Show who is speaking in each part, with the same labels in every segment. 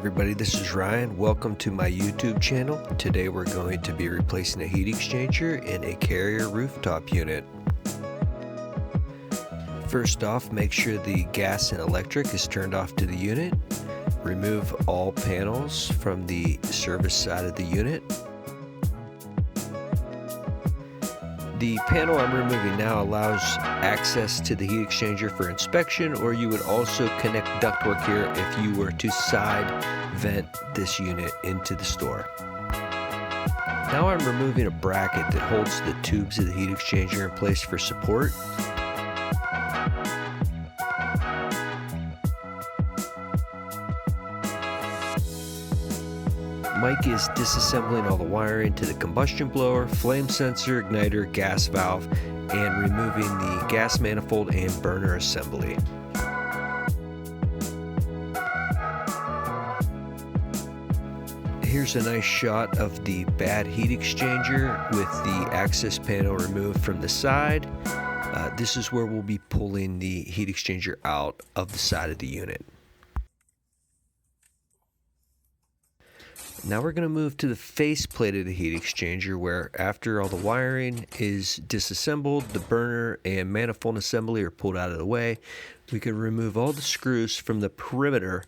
Speaker 1: everybody, this is Ryan. Welcome to my YouTube channel. Today we're going to be replacing a heat exchanger in a Carrier rooftop unit. First off, make sure the gas and electric is turned off to the unit. Remove all panels from the service side of the unit. The panel I'm removing now allows access to the heat exchanger for inspection, or you would also connect ductwork here if you were to side vent this unit into the store. Now I'm removing a bracket that holds the tubes of the heat exchanger in place for support. Mike is disassembling all the wiring to the combustion blower, flame sensor, igniter, gas valve, and removing the gas manifold and burner assembly. Here's a nice shot of the bad heat exchanger with the access panel removed from the side. This is where we'll be pulling the heat exchanger out of the side of the unit. Now we're going to move to the face plate of the heat exchanger, where after all the wiring is disassembled, the burner and manifold assembly are pulled out of the way, we can remove all the screws from the perimeter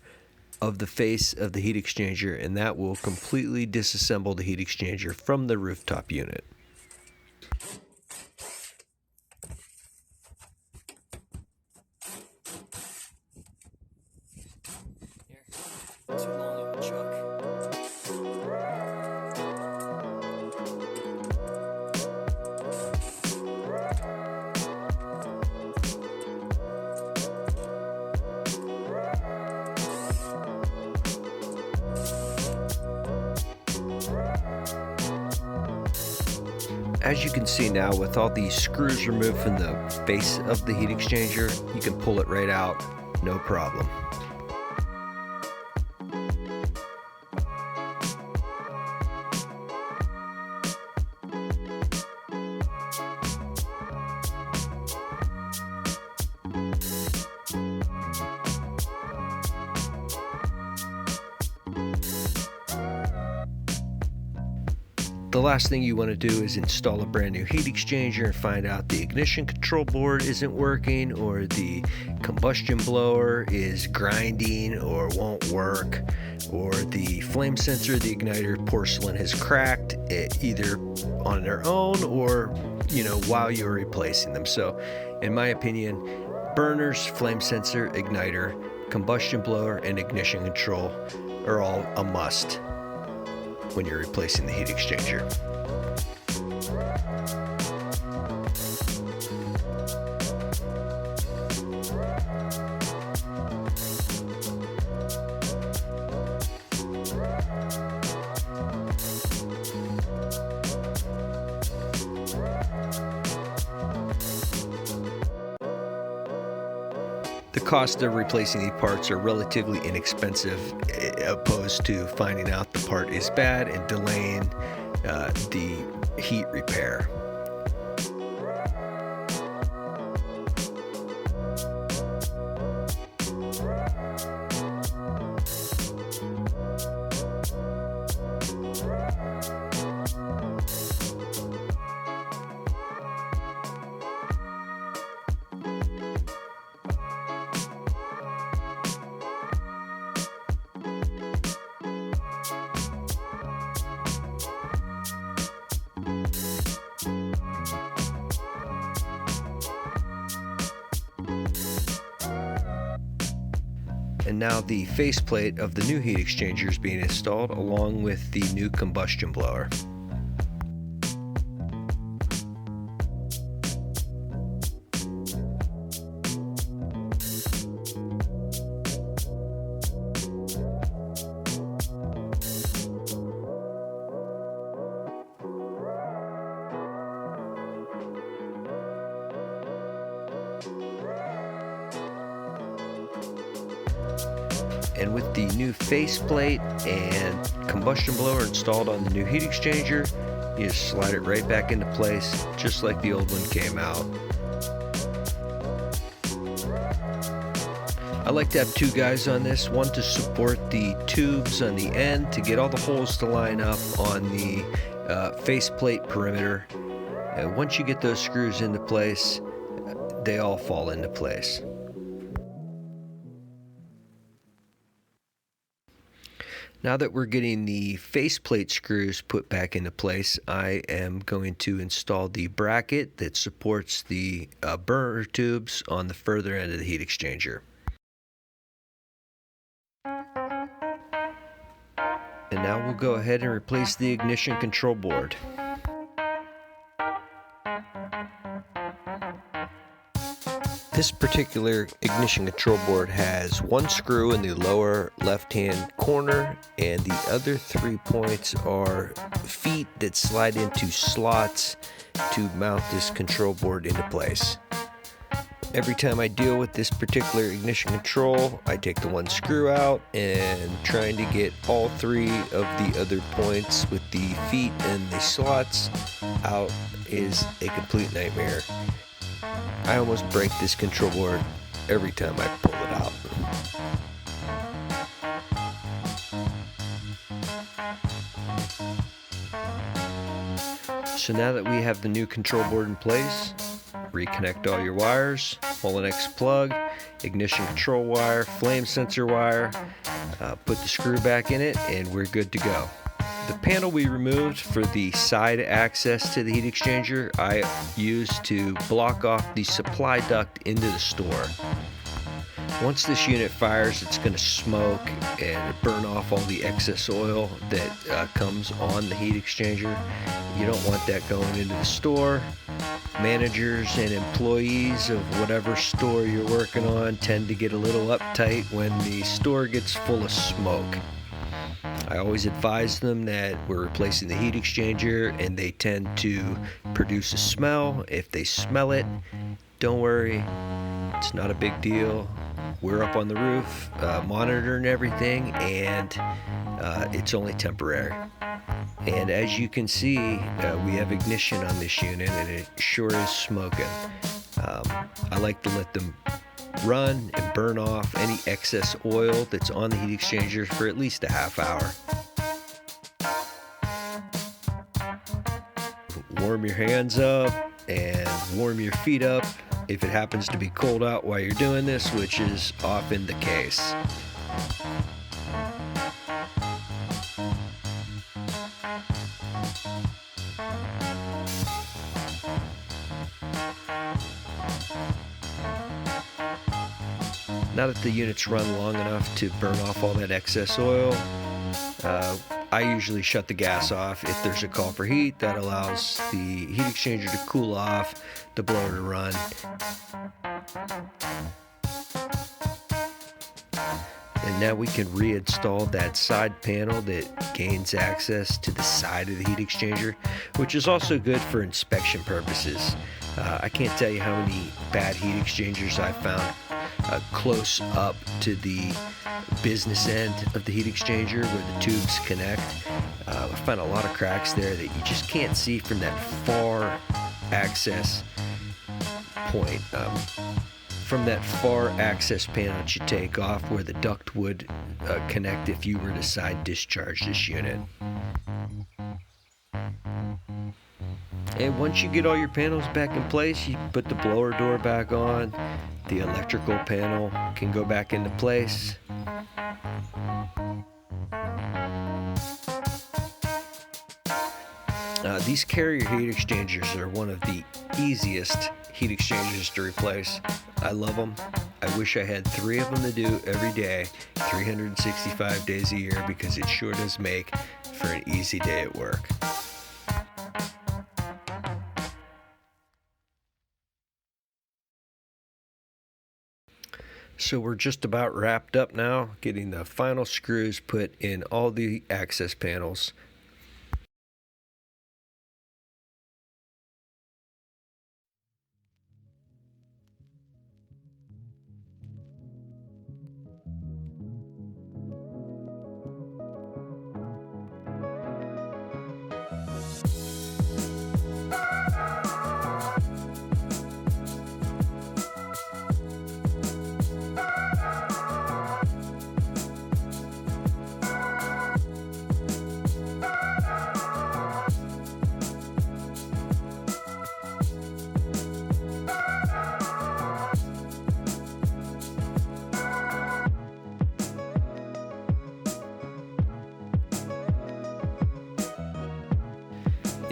Speaker 1: of the face of the heat exchanger, and that will completely disassemble the heat exchanger from the rooftop unit. Too long of a chuck. As you can see now, with all these screws removed from the base of the heat exchanger, you can pull it right out, no problem. The last thing you want to do is install a brand new heat exchanger and find out the ignition control board isn't working, or the combustion blower is grinding or won't work, or the flame sensor, the igniter porcelain has cracked, either on their own or while you're replacing them. So in my opinion, burners, flame sensor, igniter, combustion blower, and ignition control are all a must when you're replacing the heat exchanger. The cost of replacing these parts are relatively inexpensive, opposed to finding out the part is bad and delaying the heat repair. And now the faceplate of the new heat exchanger is being installed along with the new combustion blower. And with the new faceplate and combustion blower installed on the new heat exchanger, you just slide it right back into place, just like the old one came out. I like to have two guys on this, one to support the tubes on the end to get all the holes to line up on the faceplate perimeter. And once you get those screws into place, they all fall into place. Now that we're getting the faceplate screws put back into place, I am going to install the bracket that supports the burner tubes on the further end of the heat exchanger. And now we'll go ahead and replace the ignition control board. This particular ignition control board has one screw in the lower left-hand corner, and the other 3 points are feet that slide into slots to mount this control board into place. Every time I deal with this particular ignition control, I take the one screw out, and trying to get all 3 of the other points with the feet and the slots out is a complete nightmare. I almost break this control board every time I pull it out. So now that we have the new control board in place, reconnect all your wires, pull an X plug, ignition control wire, flame sensor wire, put the screw back in it, and we're good to go. The panel we removed for the side access to the heat exchanger, I used to block off the supply duct into the store. Once this unit fires, it's going to smoke and burn off all the excess oil that comes on the heat exchanger. You don't want that going into the store. Managers and employees of whatever store you're working on tend to get a little uptight when the store gets full of smoke. I always advise them that we're replacing the heat exchanger and they tend to produce a smell. If they smell it, don't worry, it's not a big deal. We're up on the roof monitoring everything, and it's only temporary. And as you can see, we have ignition on this unit and it sure is smoking. I like to let them run and burn off any excess oil that's on the heat exchanger for at least a half hour. Warm your hands up and warm your feet up if it happens to be cold out while you're doing this, which is often the case. Now that the unit's run long enough to burn off all that excess oil, I usually shut the gas off. If there's a call for heat, that allows the heat exchanger to cool off, the blower to run. And now we can reinstall that side panel that gains access to the side of the heat exchanger, which is also good for inspection purposes. I can't tell you how many bad heat exchangers I've found close up to the business end of the heat exchanger where the tubes connect. I find a lot of cracks there that you just can't see from that far access point. From that far access panel that you take off where the duct would connect if you were to side discharge this unit. And once you get all your panels back in place, you put the blower door back on, the electrical panel can go back into place. These carrier heat exchangers are one of the easiest heat exchangers to replace. I love them. I wish I had 3 of them to do every day, 365 days a year, because it sure does make for an easy day at work. So we're just about wrapped up now, getting the final screws put in all the access panels.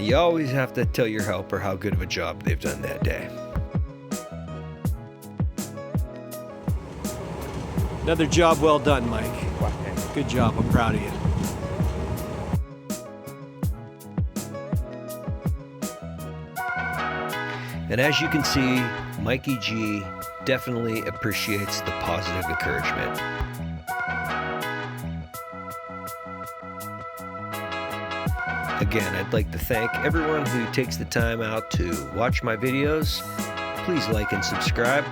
Speaker 1: You always have to tell your helper how good of a job they've done that day. Another job well done, Mike. Good job. I'm proud of you. And as you can see, Mikey G definitely appreciates the positive encouragement. Again, I'd like to thank everyone who takes the time out to watch my videos. Please like and subscribe.